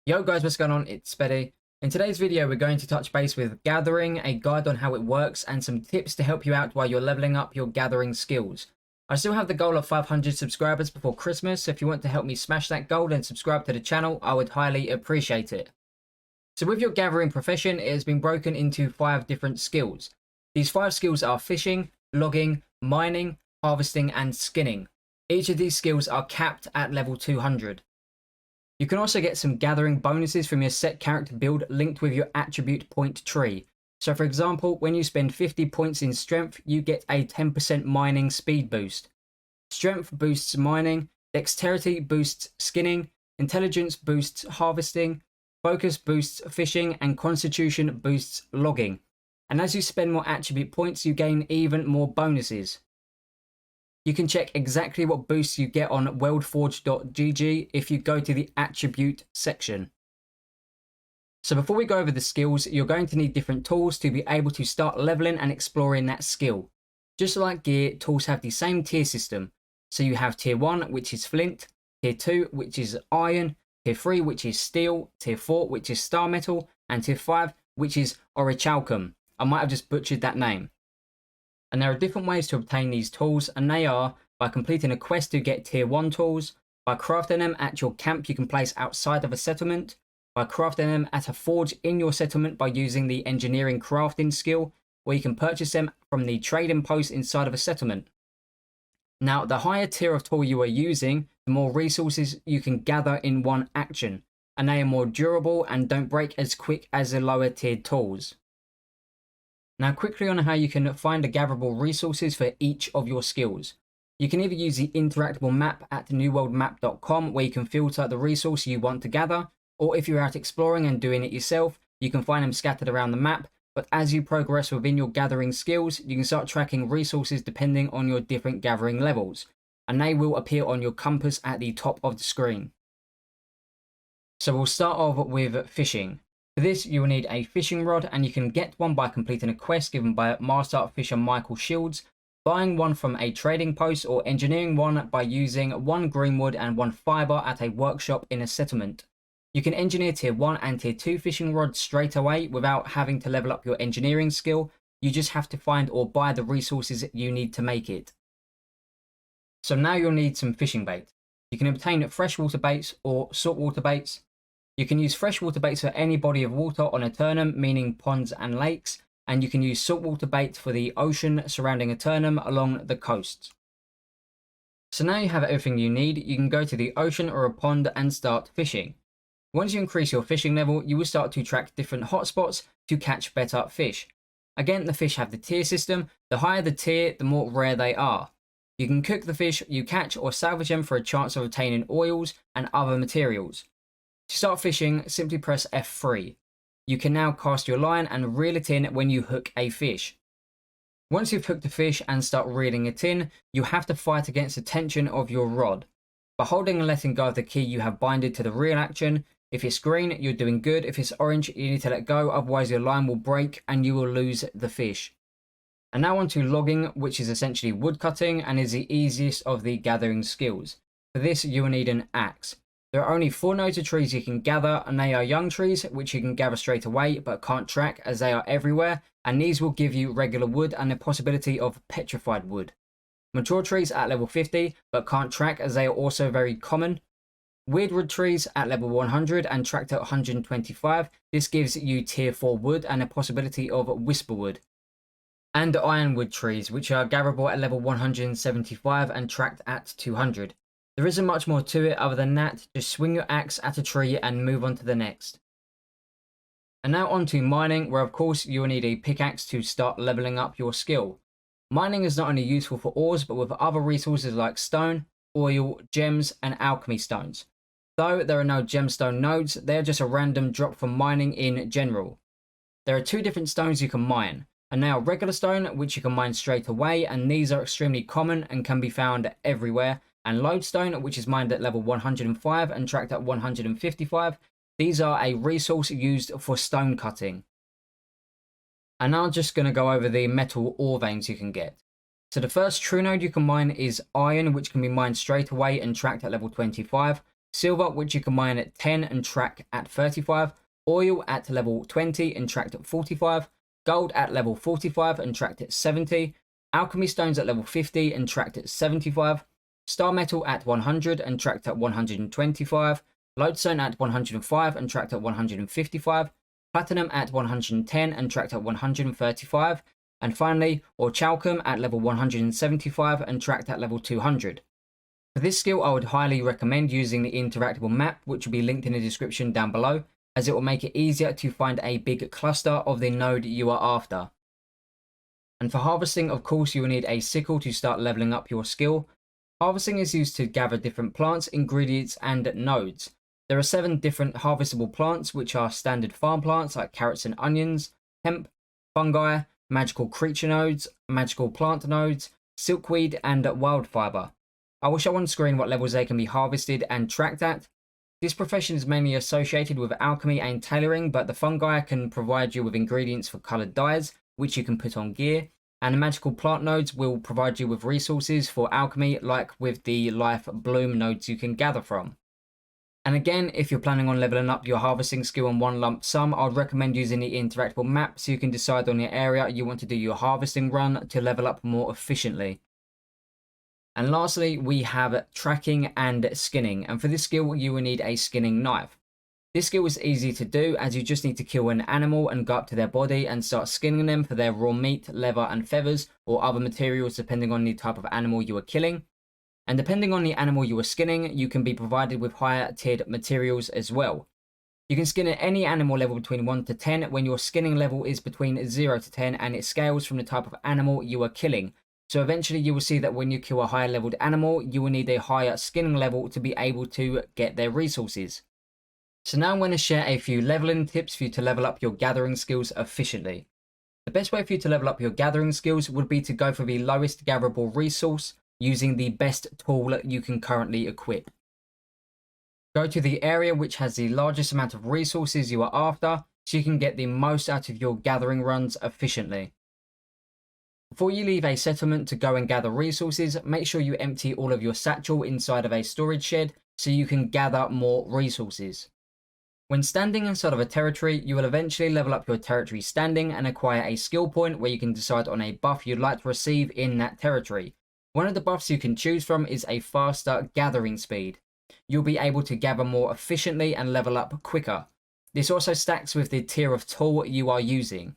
Yo guys, what's going on? It's Speddey. In today's video, we're going to touch base with gathering, a guide on how it works, and some tips to help you out while you're leveling up your gathering skills. I still have the goal of 500 subscribers before Christmas, so if you want to help me smash that goal and subscribe to the channel, I would highly appreciate it. So with your gathering profession, it has been broken into 5 different skills. These 5 skills are fishing, logging, mining, harvesting, and skinning. Each of these skills are capped at level 200. You can also get some gathering bonuses from your set character build linked with your attribute point tree. So for example, when you spend 50 points in strength, you get a 10% mining speed boost. Strength boosts mining, dexterity boosts skinning, intelligence boosts harvesting, focus boosts fishing, and constitution boosts logging. And as you spend more attribute points, you gain even more bonuses. You can check exactly what boosts you get on worldforge.gg if you go to the attribute section. So before we go over the skills, you're going to need different tools to be able to start leveling and exploring that skill. Just like gear, tools have the same tier system. So you have tier 1, which is flint, tier 2, which is iron, tier 3, which is steel, tier 4, which is star metal, and tier 5, which is orichalcum. I might have just butchered that name. And there are different ways to obtain these tools, and they are by completing a quest to get tier 1 tools, by crafting them at your camp you can place outside of a settlement, by crafting them at a forge in your settlement by using the engineering crafting skill, or you can purchase them from the trading post inside of a settlement. Now, the higher tier of tool you are using, the more resources you can gather in one action, and they are more durable and don't break as quick as the lower tiered tools. Now quickly on how you can find the gatherable resources for each of your skills. You can either use the Interactable Map at newworldmap.com where you can filter the resource you want to gather, or if you're out exploring and doing it yourself, you can find them scattered around the map, but as you progress within your gathering skills, you can start tracking resources depending on your different gathering levels, and they will appear on your compass at the top of the screen. So we'll start off with fishing. For this, you will need a fishing rod, and you can get one by completing a quest given by Master Fisher Michael Shields, buying one from a trading post, or engineering one by using 1 greenwood and 1 fiber at a workshop in a settlement. You can engineer tier 1 and tier 2 fishing rods straight away without having to level up your engineering skill. You just have to find or buy the resources you need to make it. So now you'll need some fishing bait. You can obtain freshwater baits or saltwater baits. You can use freshwater baits for any body of water on a turnum, meaning ponds and lakes, and you can use saltwater bait for the ocean surrounding a turnum along the coasts. So now you have everything you need, you can go to the ocean or a pond and start fishing. Once you increase your fishing level, you will start to track different hotspots to catch better fish. Again, the fish have the tier system. The higher the tier, the more rare they are. You can cook the fish you catch or salvage them for a chance of obtaining oils and other materials. To start fishing, simply press F3. You can now cast your line and reel it in when you hook a fish. Once you've hooked a fish and start reeling it in, you have to fight against the tension of your rod. By holding and letting go of the key you have binded to the reel action. If it's green, you're doing good. If it's orange, you need to let go, otherwise your line will break and you will lose the fish. And now on to logging, which is essentially wood cutting and is the easiest of the gathering skills. For this, you will need an axe. There are only 4 nodes of trees you can gather, and they are young trees, which you can gather straight away, but can't track as they are everywhere, and these will give you regular wood and the possibility of petrified wood. Mature trees at level 50, but can't track as they are also very common. Weirdwood trees at level 100 and tracked at 125, this gives you tier 4 wood and a possibility of whisperwood. And ironwood trees, which are gatherable at level 175 and tracked at 200. There isn't much more to it other than that, just swing your axe at a tree and move on to the next. And now on to mining, where of course you will need a pickaxe to start leveling up your skill. Mining is not only useful for ores, but with other resources like stone, oil, gems, and alchemy stones. Though there are no gemstone nodes, they are just a random drop from mining in general. There are 2 different stones you can mine, and they are regular stone, which you can mine straight away, and these are extremely common and can be found everywhere. And lodestone, which is mined at level 105 and tracked at 155. These are a resource used for stone cutting. And now I'm just going to go over the metal ore veins you can get. So the first true node you can mine is iron, which can be mined straight away and tracked at level 25. silver, which you can mine at 10 and track at 35, oil at level 20 and tracked at 45, gold at level 45 and tracked at 70, alchemy stones at level 50 and tracked at 75, star metal at 100 and tracked at 125, lodestone at 105 and tracked at 155, platinum at 110 and tracked at 135, and finally, orichalcum at level 175 and tracked at level 200. For this skill, I would highly recommend using the interactable map, which will be linked in the description down below, as it will make it easier to find a big cluster of the node you are after. And for harvesting, of course, you will need a sickle to start leveling up your skill. Harvesting is used to gather different plants, ingredients, and nodes. There are 7 different harvestable plants, which are standard farm plants like carrots and onions, hemp, fungi, magical creature nodes, magical plant nodes, silkweed, and wildfiber. I will show on screen what levels they can be harvested and tracked at. This profession is mainly associated with alchemy and tailoring, but the fungi can provide you with ingredients for coloured dyes, which you can put on gear, and the magical plant nodes will provide you with resources for alchemy, like with the life bloom nodes you can gather from. And again, if you're planning on leveling up your harvesting skill in one lump sum, I'd recommend using the interactable map so you can decide on the area you want to do your harvesting run to level up more efficiently. And lastly, we have tracking and skinning, and for this skill you will need a skinning knife. This skill is easy to do, as you just need to kill an animal and go up to their body and start skinning them for their raw meat, leather and feathers, or other materials depending on the type of animal you are killing. And depending on the animal you are skinning, you can be provided with higher tiered materials as well. You can skin at any animal level between 1 to 10 when your skinning level is between 0 to 10, and it scales from the type of animal you are killing. So eventually you will see that when you kill a higher leveled animal, you will need a higher skinning level to be able to get their resources. So now I'm going to share a few leveling tips for you to level up your gathering skills efficiently. The best way for you to level up your gathering skills would be to go for the lowest gatherable resource using the best tool you can currently equip. Go to the area which has the largest amount of resources you are after, so you can get the most out of your gathering runs efficiently. Before you leave a settlement to go and gather resources, make sure you empty all of your satchel inside of a storage shed so you can gather more resources. When standing inside of a territory, you will eventually level up your territory standing and acquire a skill point where you can decide on a buff you'd like to receive in that territory. One of the buffs you can choose from is a faster gathering speed. You'll be able to gather more efficiently and level up quicker. This also stacks with the tier of tool you are using.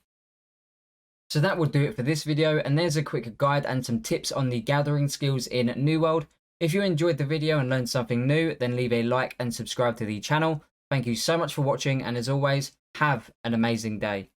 So that will do it for this video, and there's a quick guide and some tips on the gathering skills in New World. If you enjoyed the video and learned something new, then leave a like and subscribe to the channel. Thank you so much for watching, and as always, have an amazing day.